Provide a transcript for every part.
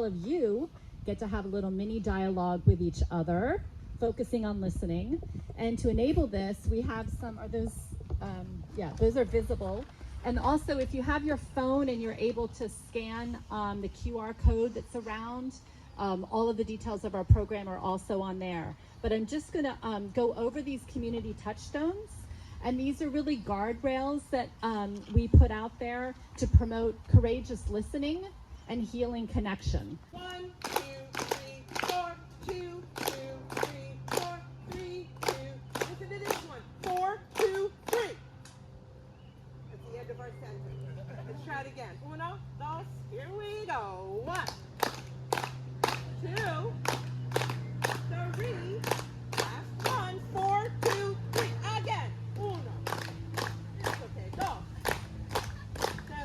of you get to have a little mini dialogue with each other, focusing on listening. And to enable this, we have some, are those, yeah, those are visible. And also, if you have your phone and you're able to scan the QR code that's around, all of the details of our program are also on there. But I'm just gonna go over these community touchstones. And these are really guardrails that we put out there to promote courageous listening and healing connection. 1, 2, 3, 4, 2, 2, 3, 4, 3, 2. Listen to this one. 4, 2, 3. That's the end of our sentence. Let's try it again. Uno, dos, here we go. 1, 2, 3. Last one. 4, 2, 3. Again. Uno. It's okay. Dos.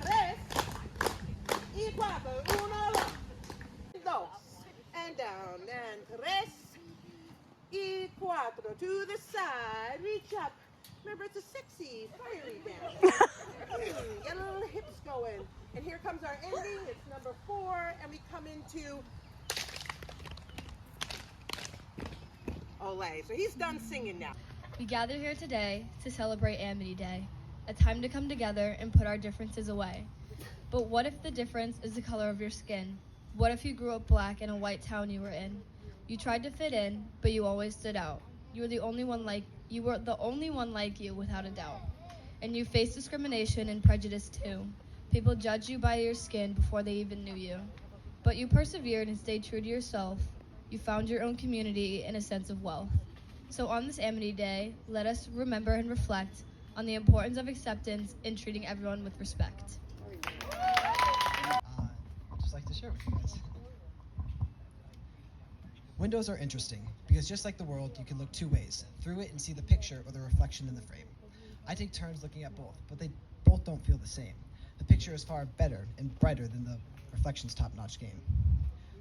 Tres. Y cuatro. Uno, dos. And down. And tres. Y cuatro. To the side. Reach up. Remember, it's a sexy, fiery dance. Get a little hips going. And here comes our ending. It's number 4. And we come into Olay. So he's done singing now. We gather here today to celebrate Amity Day, a time to come together and put our differences away. But what if the difference is the color of your skin? What if you grew up black in a white town you were in? You tried to fit in, but you always stood out. You were the only one like you without a doubt. And you faced discrimination and prejudice too. People judged you by your skin before they even knew you. But you persevered and stayed true to yourself. You found your own community and a sense of wealth. So on this Amity Day, let us remember and reflect on the importance of acceptance and treating everyone with respect. I'd just like to share with you guys. Windows are interesting because just like the world, you can look 2 ways, through it and see the picture or the reflection in the frame. I take turns looking at both, but they both don't feel the same. The picture is far better and brighter than the reflection's top-notch game.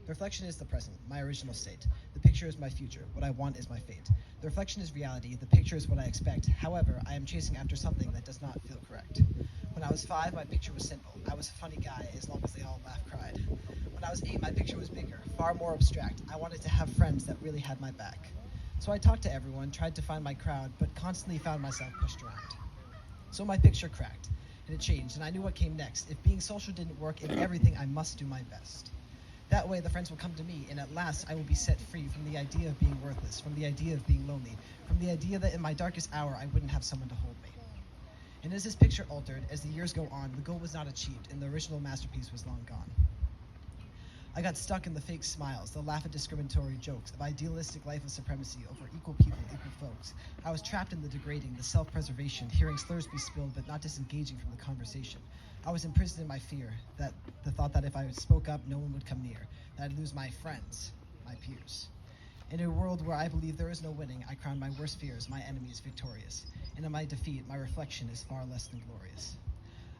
The reflection is the present, my original state. The picture is my future. What I want is my fate. The reflection is reality. The picture is what I expect. However, I am chasing after something that does not feel correct. When I was 5, my picture was simple. I was a funny guy, as long as they all laughed, cried. When I was 8, my picture was bigger, far more abstract. I wanted to have friends that really had my back. So I talked to everyone, tried to find my crowd, but constantly found myself pushed around. So my picture cracked, and it changed, and I knew what came next. If being social didn't work, in everything I must do my best. That way, the friends will come to me, and at last I will be set free from the idea of being worthless, from the idea of being lonely, from the idea that in my darkest hour I wouldn't have someone to hold me. And as this picture altered, as the years go on, the goal was not achieved, and the original masterpiece was long gone. I got stuck in the fake smiles, the laugh at discriminatory jokes, of idealistic life of supremacy over equal people, equal folks. I was trapped in the degrading, the self-preservation, hearing slurs be spilled but not disengaging from the conversation. I was imprisoned in my fear, that the thought that if I spoke up, no one would come near, that I'd lose my friends, my peers. In a world where I believe there is no winning, I crown my worst fears, my enemies victorious. And in my defeat, my reflection is far less than glorious.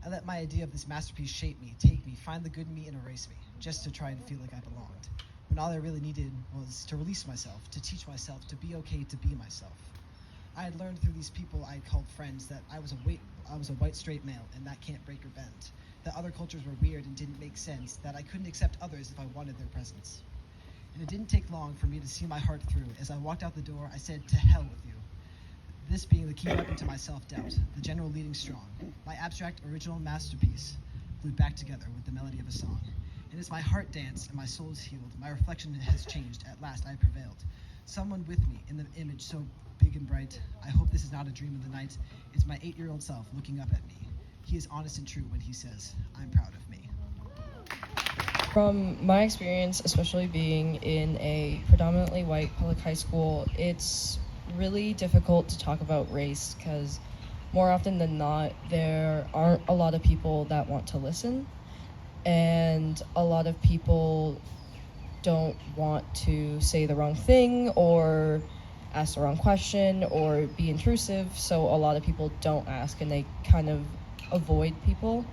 I let my idea of this masterpiece shape me, take me, find the good in me, and erase me, just to try and feel like I belonged. When all I really needed was to release myself, to teach myself, to be okay to be myself. I had learned through these people I had called friends that I was a white straight male, and that can't break or bend. That other cultures were weird and didn't make sense, that I couldn't accept others if I wanted their presence. And it didn't take long for me to see my heart through. As I walked out the door, I said, "To hell with you." This being the key weapon to my self-doubt, the general leading strong, my abstract original masterpiece glued back together with the melody of a song. And as my heart danced and my soul is healed, my reflection has changed. At last I prevailed. Someone with me in the image so big and bright. I hope this is not a dream of the night. It's my 8-year-old self looking up at me. He is honest and true when he says, "I'm proud of me." From my experience, especially being in a predominantly white public high school, it's really difficult to talk about race because more often than not, there aren't a lot of people that want to listen, and a lot of people don't want to say the wrong thing or ask the wrong question or be intrusive, so a lot of people don't ask and they kind of avoid people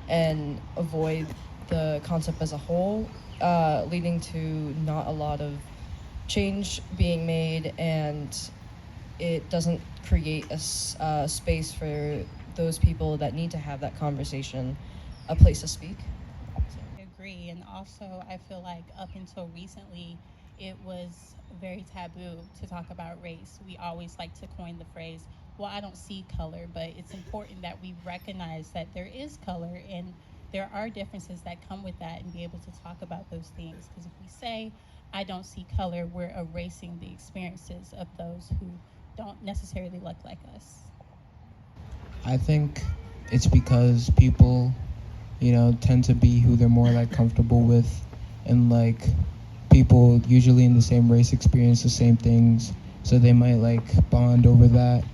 and avoid the concept as a whole, leading to not a lot of change being made, and it doesn't create a space for those people that need to have that conversation a place to speak. I agree, And also, I feel like up until recently, it was very taboo to talk about race. We always like to coin the phrase, well, I don't see color, but it's important that we recognize that there is color and there are differences that come with that, and be able to talk about those things. Because if we say, I don't see color, we're erasing the experiences of those who don't necessarily look like us. I think it's because people, tend to be who they're more like comfortable with, and like people usually in the same race experience the same things, so they might like bond over that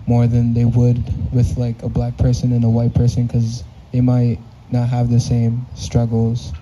more than they would with like a black person and a white person, because they might not have the same struggles